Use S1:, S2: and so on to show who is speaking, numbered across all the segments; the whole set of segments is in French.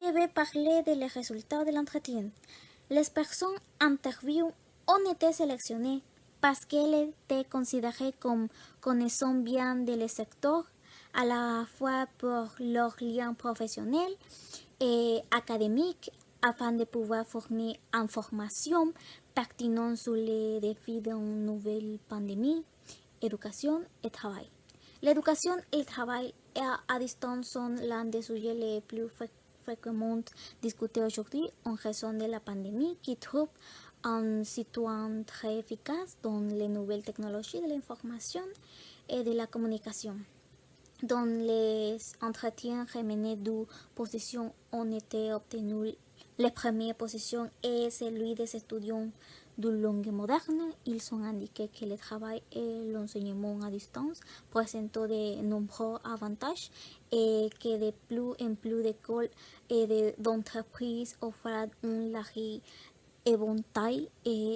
S1: Je vais parler des résultats de l'entretien. Les personnes interviewées ont été sélectionnées parce qu'elles étaient considérées comme connaissant bien le secteur, à la fois pour leurs liens professionnels et académiques, afin de pouvoir fournir informations pertinentes sur les défis d'une nouvelle pandémie, éducation et travail. L'éducation et le travail à distance sont l'un des sujets les plus fréquemment discutés aujourd'hui en raison de la pandémie qui trouve un citoyen très efficace dans les nouvelles technologies de l'information et de la communication. Dans les entretiens remenés de positions ont été obtenues les premières positions et celui des étudiants de langue moderne. Ils ont indiqué que le travail et l'enseignement à distance présentent de nombreux avantages et que de plus en plus d'écoles et d'entreprises offrent un large éventail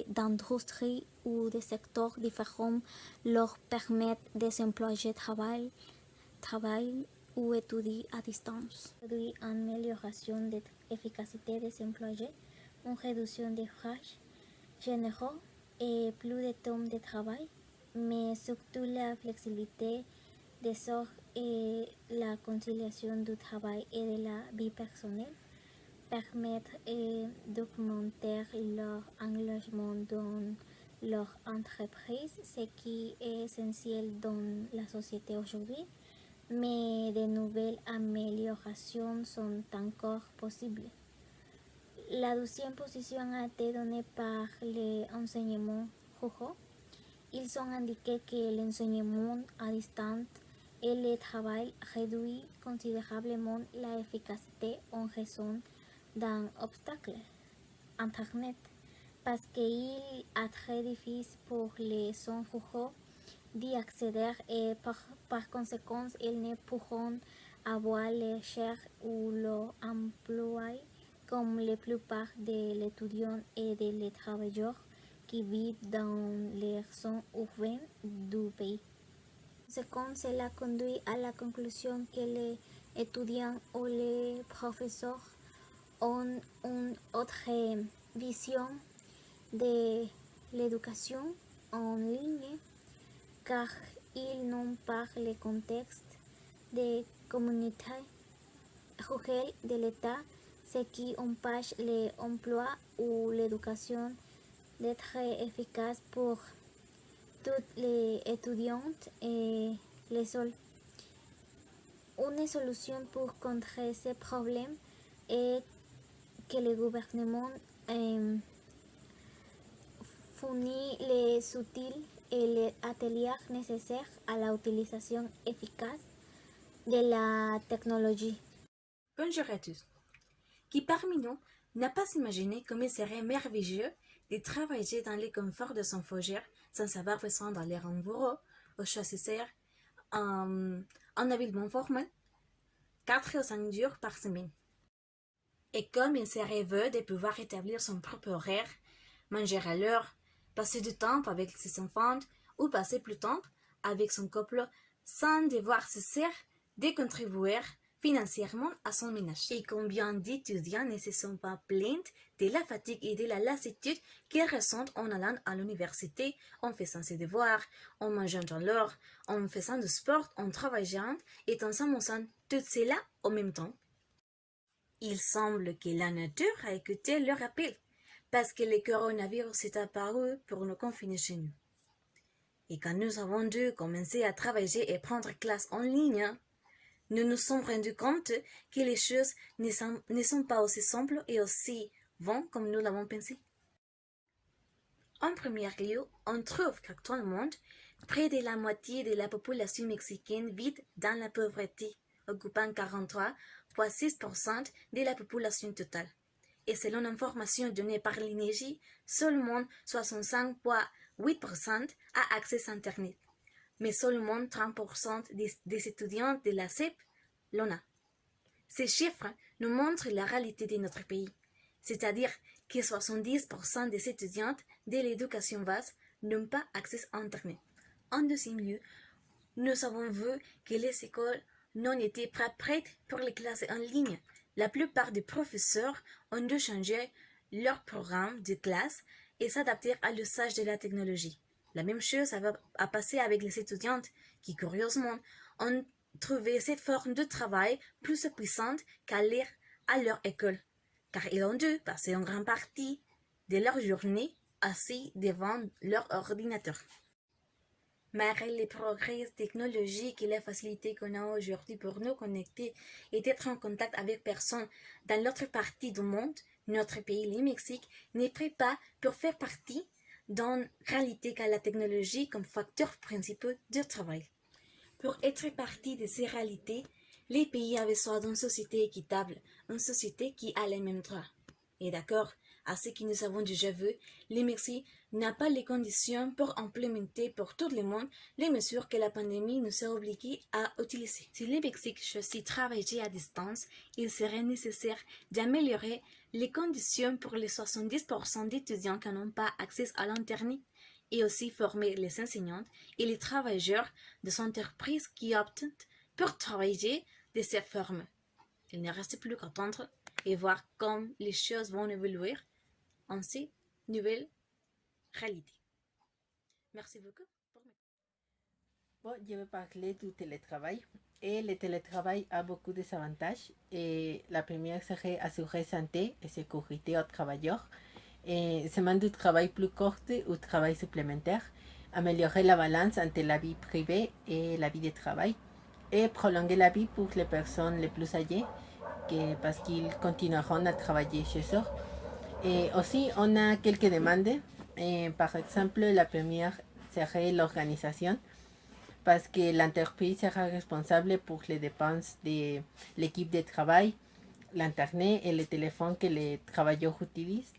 S1: d'industries ou de secteurs différents leur permettent de s'employer travail ou étudier à distance. Une amélioration de l'efficacité des employés, une réduction des frais généraux et plus de temps de travail, mais surtout la flexibilité des heures et la conciliation du travail et de la vie personnelle permettent d'augmenter leur engagement dans leur entreprise, ce qui est essentiel dans la société aujourd'hui. Mais de nouvelles améliorations sont encore possibles. La deuxième position a été donnée par l'enseignement rural. Ils ont indiqué que l'enseignement à distance et le travail réduit considérablement l'efficacité en raison d'un obstacle, Internet, parce qu'il est très difficile pour les ruraux d'y accéder et par conséquent, ils ne pourront avoir les chaires ou l'emploi comme la plupart des étudiants et des travailleurs qui vivent dans les zones urbaines du pays. Conséquent, cela conduit à la conclusion que les étudiants ou les professeurs ont une autre vision de l'éducation en ligne car ils n'ont pas le contexte des communautés rurales de l'État, ce qui empêche l'emploi ou l'éducation d'être efficace pour toutes les étudiantes et les seuls. Une solution pour contrer ce problème est que le gouvernement fournit les outils et les ateliers nécessaires à l'utilisation efficace de la technologie.
S2: Bonjour à tous. Qui parmi nous n'a pas imaginé comme il serait merveilleux de travailler dans les conforts de son foyer sans avoir besoin d'aller en bureau ou choisir un habillement formel 4 ou 5 jours par semaine. Et comme il serait rêveux de pouvoir établir son propre horaire, manger à l'heure, passer du temps avec ses enfants ou passer plus de temps avec son couple sans devoir cesser de contribuer financièrement à son ménage. Et combien d'étudiants ne se sont pas plaints de la fatigue et de la lassitude qu'ils ressentent en allant à l'université, en faisant ses devoirs, en mangeant à l'heure, en faisant du sport, en travaillant et en s'amusant tout cela en même temps. Il semble que la nature a écouté leur appel, parce que le coronavirus est apparu pour nous confiner chez nous. Et quand nous avons dû commencer à travailler et prendre classe en ligne, nous nous sommes rendus compte que les choses ne sont pas aussi simples et aussi bonnes comme nous l'avons pensé. En premier lieu, on trouve qu'actuellement, près de la moitié de la population mexicaine vit dans la pauvreté, occupant 43,6% de la population totale. Et selon l'information donnée par l'INEGI, seulement 65,8% a accès à Internet, mais seulement 30% des étudiants de la CEP l'en a. Ces chiffres nous montrent la réalité de notre pays, c'est-à-dire que 70% des étudiantes de l'éducation basse n'ont pas accès à Internet. En deuxième lieu, nous avons vu que les écoles n'ont été pas prêtes pour les classes en ligne, La plupart des professeurs ont dû changer leur programme de classe et s'adapter à l'usage de la technologie. La même chose a passé avec les étudiantes qui, curieusement, ont trouvé cette forme de travail plus puissante qu'aller à leur école, car ils ont dû passer une grande partie de leur journée assis devant leur ordinateur. Malgré les progrès technologiques et les facilités qu'on a aujourd'hui pour nous connecter et être en contact avec personne dans l'autre partie du monde, notre pays, le Mexique, n'est prêt pas pour faire partie d'une réalité qu'a la technologie comme facteur principal du travail. Pour être partie de ces réalités, les pays avaient besoin d'une société équitable, une société qui a les mêmes droits. Et d'accord, à ce que nous avons déjà vu, le Mexique n'a pas les conditions pour implémenter pour tout le monde les mesures que la pandémie nous a obligés à utiliser. Si le Mexique choisit travailler à distance, il serait nécessaire d'améliorer les conditions pour les 70% d'étudiants qui n'ont pas accès à l'Internet et aussi former les enseignantes et les travailleurs des entreprises qui optent pour travailler de cette forme. Il ne reste plus qu'à attendre et voir comment les choses vont évoluer en ces nouvelles réalités. Merci beaucoup.
S3: Bon, je vais parler du télétravail. Et le télétravail a beaucoup d'avantages. Et la première serait assurer santé et sécurité aux travailleurs. Et semaine du travail plus courte ou travail supplémentaire. Améliorer la balance entre la vie privée et la vie de travail. Et prolonger la vie pour les personnes les plus âgées parce qu'ils continueront à travailler chez eux. Et aussi, on a quelques demandes. Par exemple, la première serait l'organisation parce que l'entreprise sera responsable pour les dépenses de l'équipe de travail, l'internet et le téléphone que les travailleurs utilisent,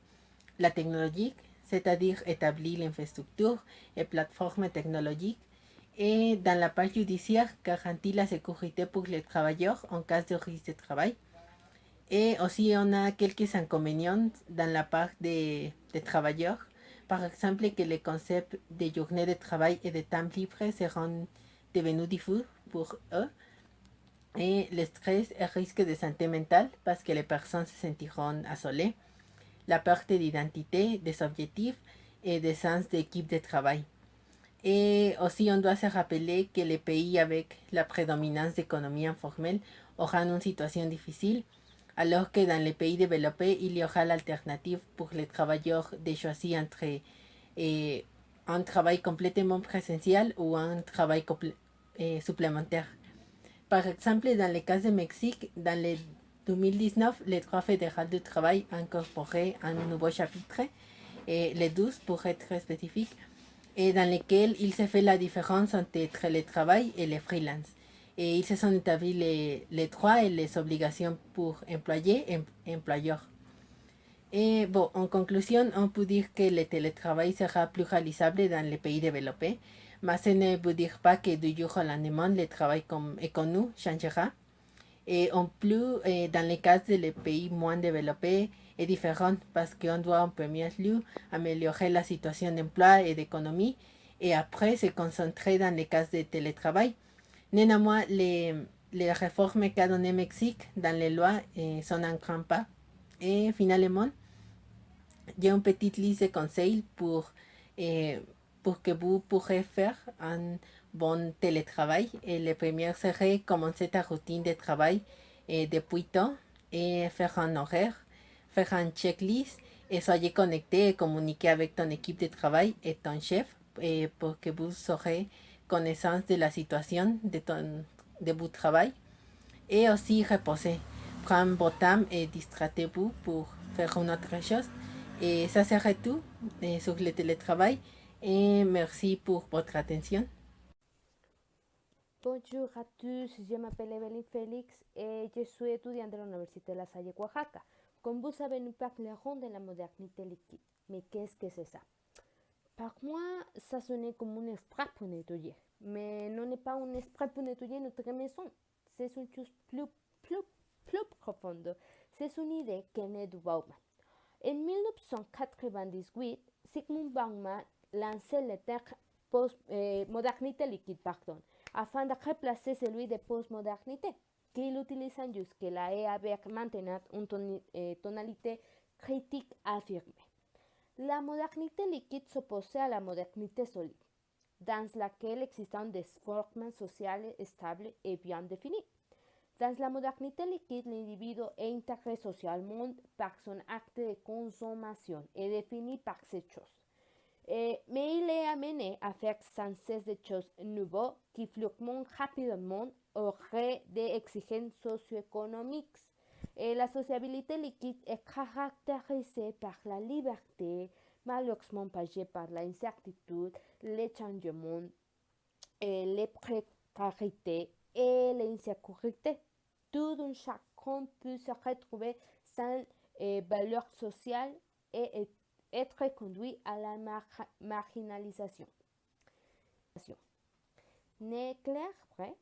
S3: la technologie, c'est-à-dire établir l'infrastructure et plateformes technologiques, et dans la part judiciaire, garantir la sécurité pour les travailleurs en cas de risque de travail. Et aussi, on a quelques inconvénients dans la part des travailleurs. Par exemple, que les concepts de journée de travail et de temps libre seront devenus diffus pour eux. Et le stress et risque de santé mentale parce que les personnes se sentiront isolées. La perte d'identité, des objectifs et des sens d'équipe de travail. Et aussi, on doit se rappeler que les pays avec la prédominance d'économie informelle auront une situation difficile, alors que dans les pays développés, il y aura l'alternative pour les travailleurs de choisir entre un travail complètement présentiel ou un travail supplémentaire. Par exemple, dans le cas du Mexique, dans le 2019, le droit fédéral du travail a incorporé un nouveau chapitre, le 12 pour être spécifique, et dans lequel il se fait la différence entre le travail et le freelance. Et ils se sont établis les droits et les obligations pour employés et employeurs. Et bon, en conclusion, on peut dire que le télétravail sera plus réalisable dans les pays développés, mais ce ne veut dire pas que du jour au lendemain, le travail comme connu changera. Et en plus, dans le cas des pays moins développés, est différent parce qu'on doit en premier lieu améliorer la situation d'emploi et d'économie et après se concentrer dans les cas de télétravail. Néanmoins, les réformes qu'a donné le Mexique dans les lois sont un grand pas. Et finalement, j'ai une petite liste de conseils pour que vous pourrez faire un bon télétravail. Et le premier serait commencer ta routine de travail depuis tôt et faire un horaire, faire un checklist et soyez connecté et communiquer avec ton équipe de travail et ton chef pour que vous aurez connaissance de la situation de votre travail. Et aussi reposer. Prendre votre temps et distraitez-vous pour faire une autre chose. Et ça serait tout sur le télétravail. Et merci pour votre attention.
S4: Bonjour à tous, je m'appelle Evelyn Félix et je suis étudiante de l'Université de La Salle, Oaxaca. Comme vous savez, nous parlerons de la modernité liquide. Mais qu'est-ce que c'est ça? Par moi, ça sonnait comme un spray pour nettoyer. Mais non n'est pas un spray pour nettoyer notre maison. C'est une chose plus profonde. C'est une idée qui naît de Bauman. En 1998, Sigmund Bauman lançait le terme modernité liquide, afin de remplacer celui de postmodernité. qu'il utilise jusque-là et avec maintenant une tonalité critique affirmée. La modernité liquide s'opposait à la modernité solide, dans laquelle existent des formes sociales stables et bien définies. Dans la modernité liquide, l'individu est intégré socialement par son acte de consommation et défini par ces choses. Mais il est amené à faire sans cesse des choses nouvelles qui fluctuent rapidement au gré des exigences socio-économiques. La sociabilité liquide est caractérisée par la liberté, malheureusement passée par l'incertitude, les changements, les précarités et l'insécurité. Tout un chacun peut se retrouver sans valeur sociale et être conduit à la marginalisation. N'est clair, vrai?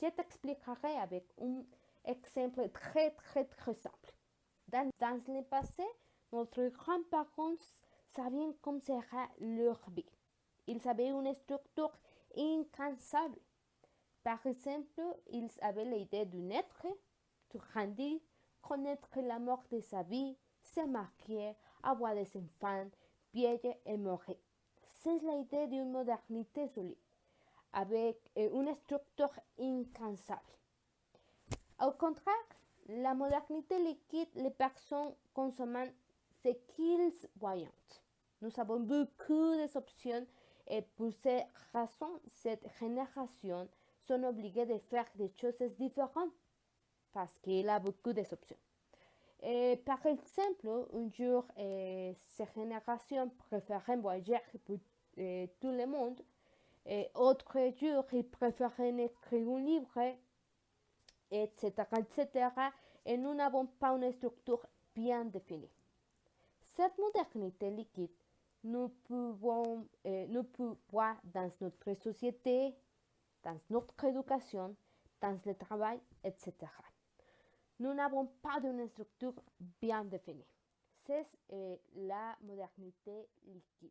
S4: Je t'expliquerai avec un exemple très simple. Dans le passé, notre grands-parents savaient comment sera leur vie. Ils avaient une structure incansable. Par exemple, ils avaient l'idée de naître, de grandir, connaître la mort de sa vie, se marier, avoir des enfants, vieillir et mourir. C'est l'idée d'une modernité solide, avec une structure incansable. Au contraire, la modernité liquide les personnes consomment ce qu'ils voient. Nous avons beaucoup d'options et pour ces raisons, cette génération sont obligées de faire des choses différentes parce qu'il a beaucoup d'options. Par exemple, un jour, cette génération préfère voyager pour tout le monde. Autre jour, ils préfèrent écrire un livre, etc. Et nous n'avons pas une structure bien définie. Cette modernité liquide, nous pouvons voir dans notre société, dans notre éducation, dans le travail, etc. Nous n'avons pas d'une structure bien définie. C'est la modernité liquide.